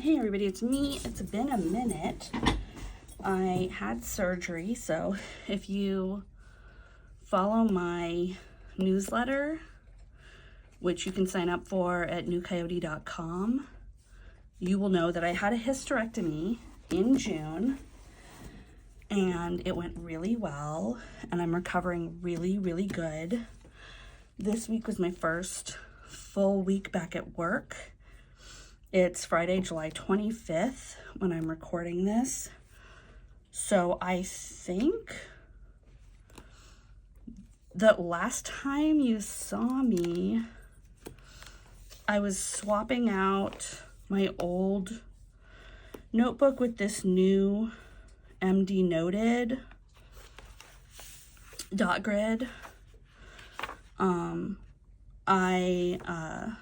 Hey everybody, it's me. It's been a minute. I had surgery, so if you follow my newsletter, which you can sign up for at newcoyote.com, you will know that I had a hysterectomy in June, and it went really well, and I'm recovering really, really good. This week was my first full week back at work. It's Friday, July 25th when I'm recording this. So I think the last time you saw me, I was swapping out my old notebook with this new MD Noted dot grid. I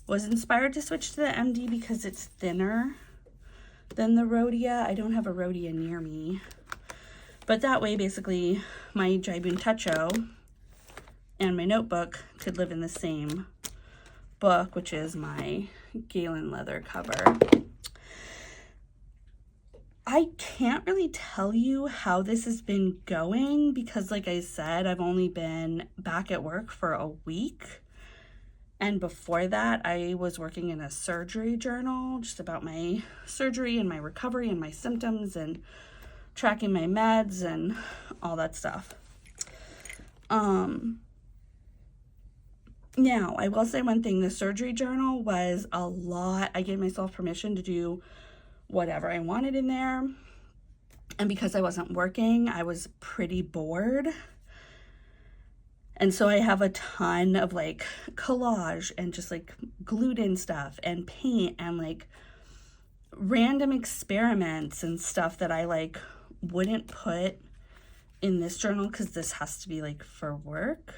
was inspired to switch to the MD because it's thinner than the Rhodia. I don't have a Rhodia near me. But that way, basically, my Jibun Techo and my notebook could live in the same book, which is my Galen leather cover. I can't really tell you how this has been going because, like I said, I've only been back at work for a week. And before that, I was working in a surgery journal just about my surgery and my recovery and my symptoms and tracking my meds and all that stuff. Now, I will say one thing. The surgery journal was a lot. I gave myself permission to do whatever I wanted in there. And because I wasn't working, I was pretty bored. And so I have a ton of like collage and just like glued in stuff and paint and like random experiments and stuff that I like wouldn't put in this journal because this has to be like for work.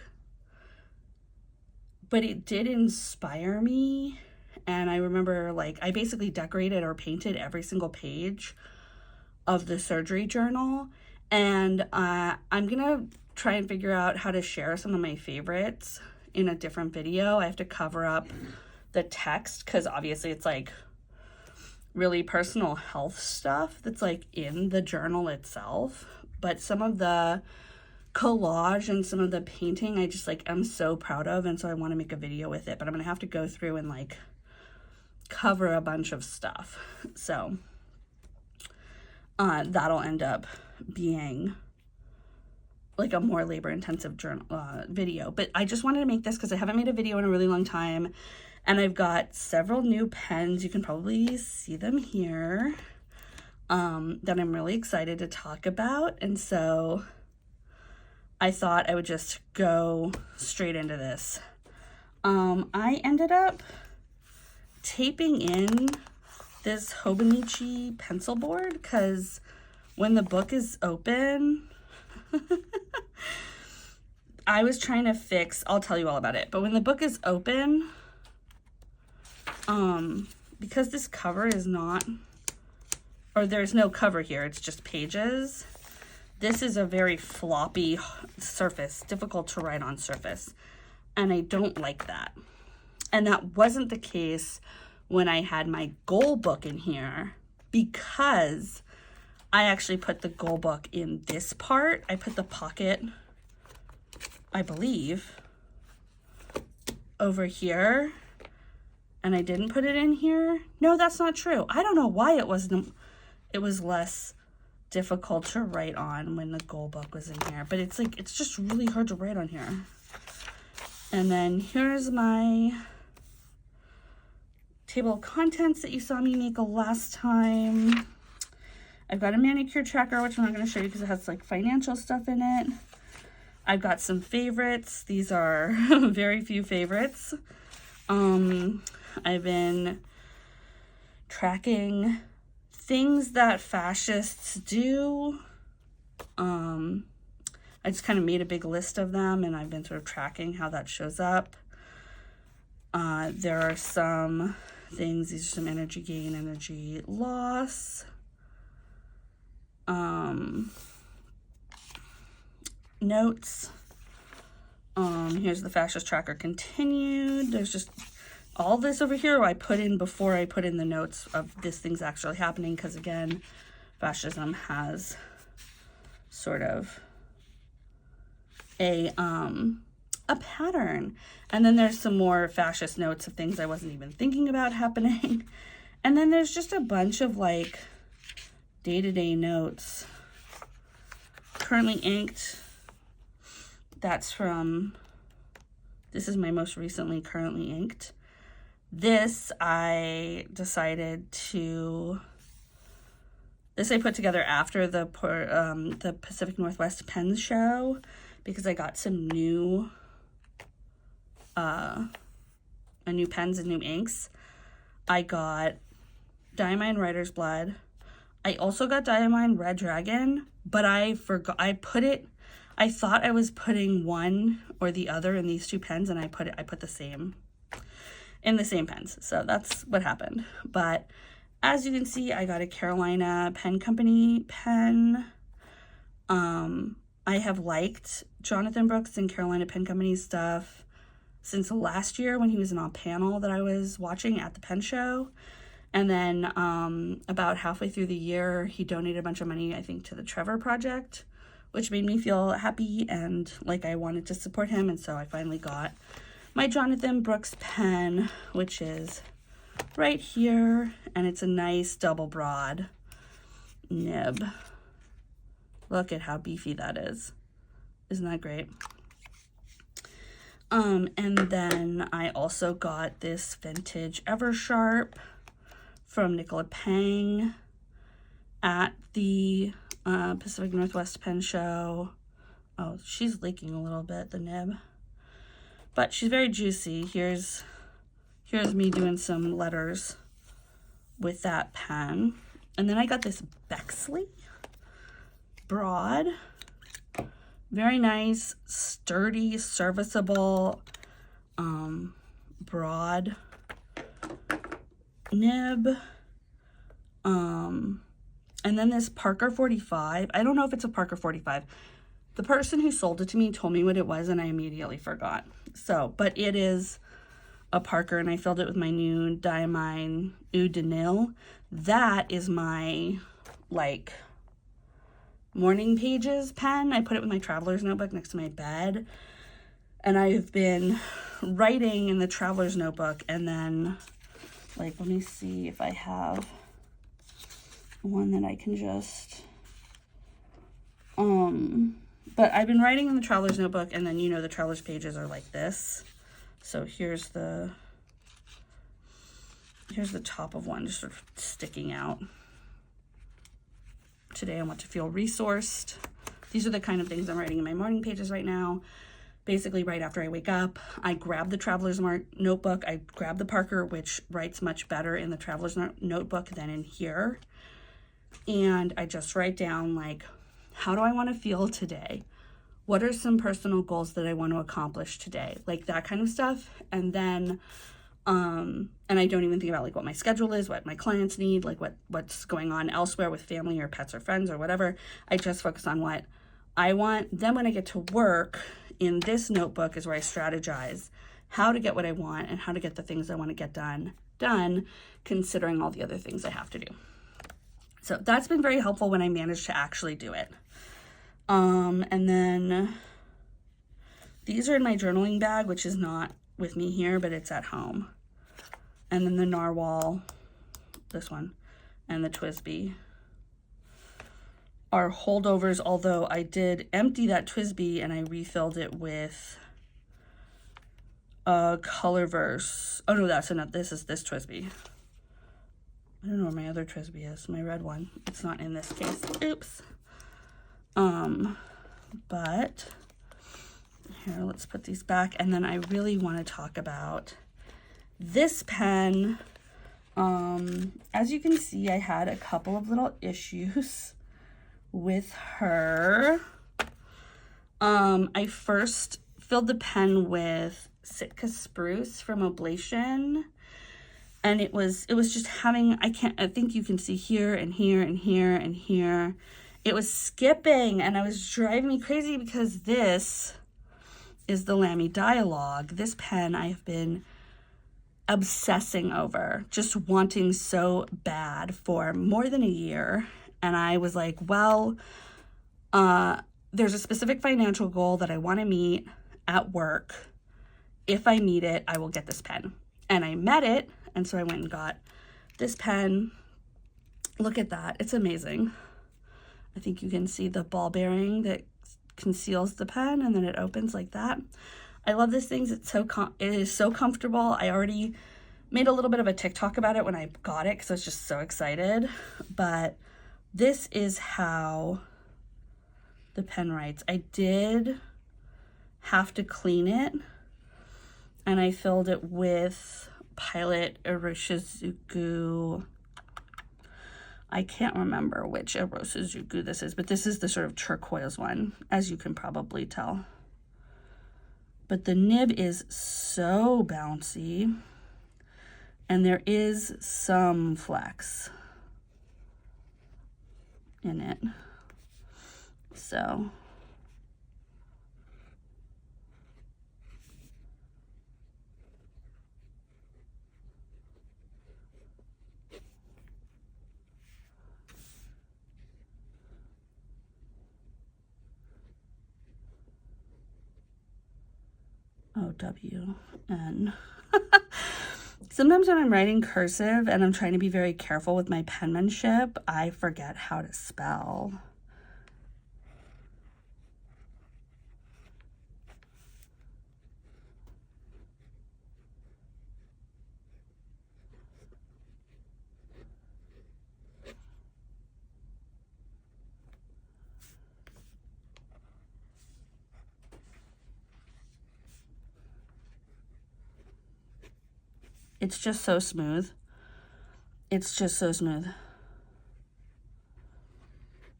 But it did inspire me. And I remember like I basically decorated or painted every single page of the surgery journal. And I'm going to try and figure out how to share some of my favorites in a different video. I have to cover up the text because obviously it's like really personal health stuff that's like in the journal itself. But some of the collage and some of the painting I just like I'm so proud of, and so I want to make a video with it, but I'm gonna have to go through and like cover a bunch of stuff. So that'll end up being like a more labor-intensive journal video. But I just wanted to make this because I haven't made a video in a really long time, and I've got several new pens. You can probably see them here that I'm really excited to talk about, and so I thought I would just go straight into this. I ended up taping in this Hobonichi pencil board because when the book is open, I was trying to fix, I'll tell you all about it, but when the book is open, because this cover is not, or there's no cover here, it's just pages, this is a very floppy surface, difficult to write on surface, and I don't like that. And that wasn't the case when I had my goal book in here because I actually put the goal book in this part. I put the pocket, I believe, over here, and I didn't put it in here. No, that's not true. I don't know why it was less difficult to write on when the goal book was in here, but it's like, it's just really hard to write on here. And then here's my table of contents that you saw me make last time. I've got a manicure tracker, which I'm not going to show you because it has like financial stuff in it. I've got some favorites. These are very few favorites. I've been tracking things that fascists do. I just kind of made a big list of them, and I've been sort of tracking how that shows up. There are some things. These are some energy gain, energy loss. Notes. Here's the fascist tracker continued. There's just all this over here I put in before I put in the notes of this thing's actually happening, because again, fascism has sort of a pattern. And then there's some more fascist notes of things I wasn't even thinking about happening. And then there's just a bunch of like day-to-day notes. Currently inked. That's from, this is my most recently currently inked. This I decided to, this I put together after the Pacific Northwest Pens show, because I got some new new pens and new inks. I got Diamine Writer's Blood. I also got Diamine Red Dragon, but I forgot, I thought I was putting one or the other in these two pens, and I put the same in the same pens. So that's what happened. But as you can see, I got a Carolina Pen Company pen. I have liked Jonathan Brooks and Carolina Pen Company stuff since last year when he was on a panel that I was watching at the pen show. And then about halfway through the year, he donated a bunch of money, I think, to the Trevor Project, which made me feel happy and like I wanted to support him. And so I finally got my Jonathan Brooks pen, which is right here. And it's a nice double broad nib. Look at how beefy that is. Isn't that great? And then I also got this vintage Eversharp from Nicola Pang at the Pacific Northwest Pen Show. Oh, she's leaking a little bit, the nib. But she's very juicy. Here's me doing some letters with that pen. And then I got this Bexley broad. Very nice, sturdy, serviceable broad nib. And then this Parker 45. I don't know if it's a Parker 45. The person who sold it to me told me what it was and I immediately forgot. So, but it is a Parker, and I filled it with my new Diamine Eau de Nil. That is my, like, morning pages pen. I put it with my traveler's notebook next to my bed, and I've been writing in the traveler's notebook, and then, like, let me see if I have one that I can just, but I've been writing in the traveler's notebook, and then, you know, the traveler's pages are like this. So here's the top of one just sort of sticking out. Today I want to feel resourced. These are the kind of things I'm writing in my morning pages right now. Basically, right after I wake up, I grab the traveler's notebook. I grab the Parker, which writes much better in the traveler's notebook than in here. And I just write down, like, how do I want to feel today? What are some personal goals that I want to accomplish today? Like that kind of stuff. And then, and I don't even think about like what my schedule is, what my clients need, like what's going on elsewhere with family or pets or friends or whatever. I just focus on what I want. Then when I get to work, in this notebook is where I strategize how to get what I want and how to get the things I want to get done, considering all the other things I have to do. So that's been very helpful when I manage to actually do it. And then these are in my journaling bag, which is not with me here, but it's at home. And then the Narwhal, this one, and the TWSBI are holdovers, although I did empty that TWSBI and I refilled it with a Colorverse. Oh no, that's enough. This is this TWSBI. I don't know where my other TWSBI is, my red one. It's not in this case. Oops. But here, let's put these back. And then I really want to talk about this pen. As you can see, I had a couple of little issues with her. I first filled the pen with Sitka Spruce from Oblation. And it was just having, I think you can see here and here and here and here. It was skipping and it was driving me crazy because this is the Lamy Dialog. This pen I have been obsessing over, just wanting so bad for more than a year. And I was like, well, there's a specific financial goal that I want to meet at work. If I meet it, I will get this pen. And I met it, and so I went and got this pen. Look at that. It's amazing. I think you can see the ball bearing that conceals the pen, and then it opens like that. I love this thing. It is so comfortable. I already made a little bit of a TikTok about it when I got it because I was just so excited. But this is how the pen writes. I did have to clean it, and I filled it with Pilot Iroshizuku. I can't remember which Iroshizuku this is, but this is the sort of turquoise one, as you can probably tell. But the nib is so bouncy, and there is some flex in it. So O-W-N. Sometimes when I'm writing cursive and I'm trying to be very careful with my penmanship, I forget how to spell. It's just so smooth. It's just so smooth.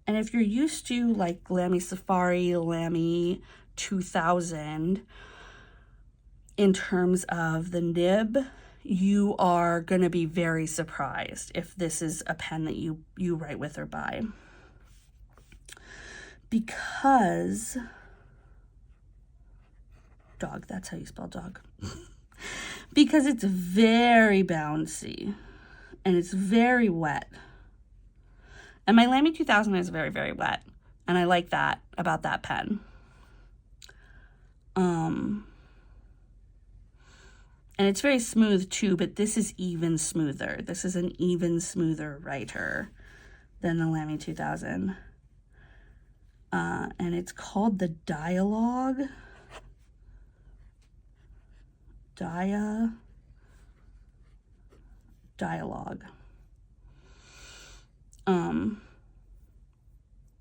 And if you're used to like Lamy Safari, Lamy 2000, in terms of the nib, you are going to be very surprised if this is a pen that you write with or by. Because, dog, that's how you spell dog. Because it's very bouncy and it's very wet. And my Lamy 2000 is very, very wet. And I like that about that pen. And it's very smooth too, but this is even smoother. This is an even smoother writer than the Lamy 2000. And it's called the Dialog. Dialog.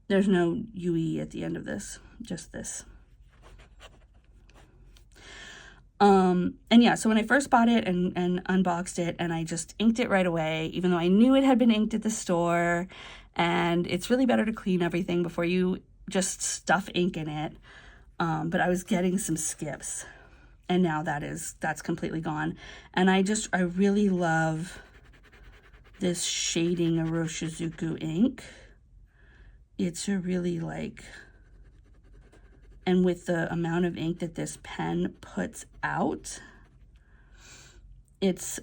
There's no UE at the end of this, just this. And yeah, so when I first bought it and unboxed it, and I just inked it right away, even though I knew it had been inked at the store, and it's really better to clean everything before you just stuff ink in it. But I was getting some skips. And now that's completely gone. And I really love this shading Iroshizuku ink. It's a really and with the amount of ink that this pen puts out, it's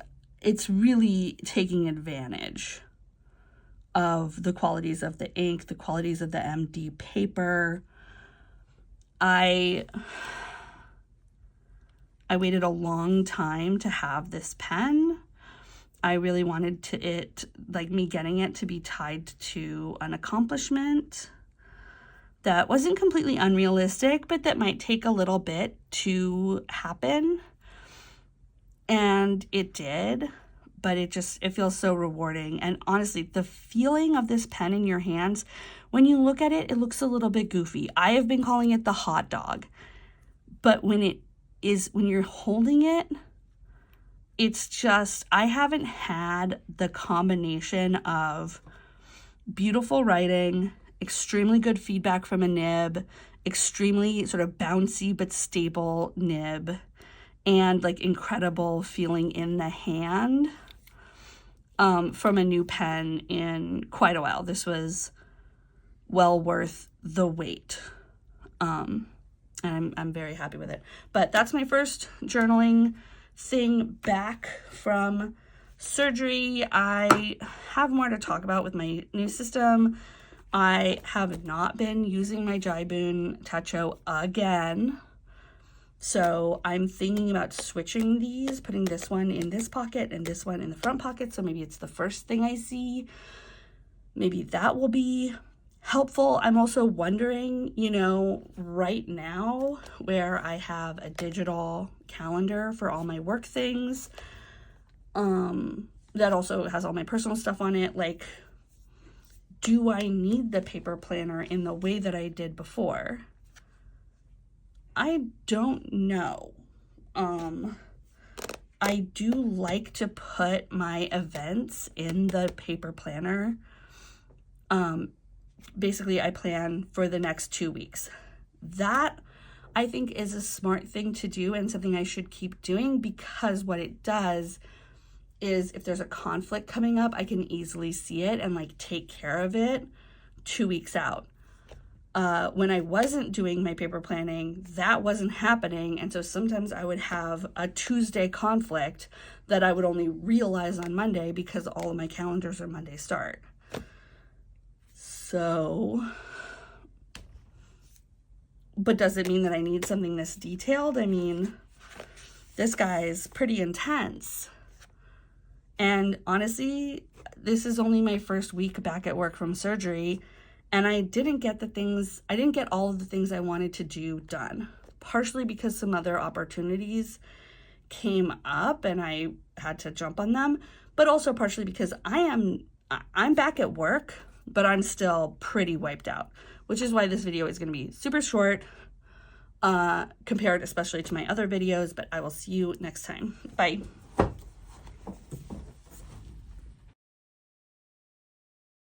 really taking advantage of the qualities of the ink, the qualities of the MD paper. I waited a long time to have this pen. I really wanted me getting it to be tied to an accomplishment that wasn't completely unrealistic, but that might take a little bit to happen. And it did, but it feels so rewarding. And honestly, the feeling of this pen in your hands, when you look at it, it looks a little bit goofy. I have been calling it the hot dog, but when you're holding it, it's just, I haven't had the combination of beautiful writing, extremely good feedback from a nib, extremely sort of bouncy but stable nib, and incredible feeling in the hand from a new pen in quite a while. This was well worth the wait. And I'm very happy with it. But that's my first journaling thing back from surgery. I have more to talk about with my new system. I have not been using my Jibun Techo again. So I'm thinking about switching these, putting this one in this pocket and this one in the front pocket. So maybe it's the first thing I see. Maybe that will be helpful. I'm also wondering, you know, right now where I have a digital calendar for all my work things, that also has all my personal stuff on it, like, do I need the paper planner in the way that I did before? I don't know. I do like to put my events in the paper planner. Basically, I plan for the next 2 weeks. That, I think, is a smart thing to do and something I should keep doing, because what it does is if there's a conflict coming up, I can easily see it and like take care of it 2 weeks out. When I wasn't doing my paper planning, that wasn't happening. And so sometimes I would have a Tuesday conflict that I would only realize on Monday because all of my calendars are Monday start. So, but does it mean that I need something this detailed? I mean, this guy's pretty intense. And honestly, this is only my first week back at work from surgery, and I didn't get all of the things I wanted to do done, partially because some other opportunities came up and I had to jump on them, but also partially because I'm back at work, but I'm still pretty wiped out, which is why this video is going to be super short, compared especially to my other videos, but I will see you next time. Bye.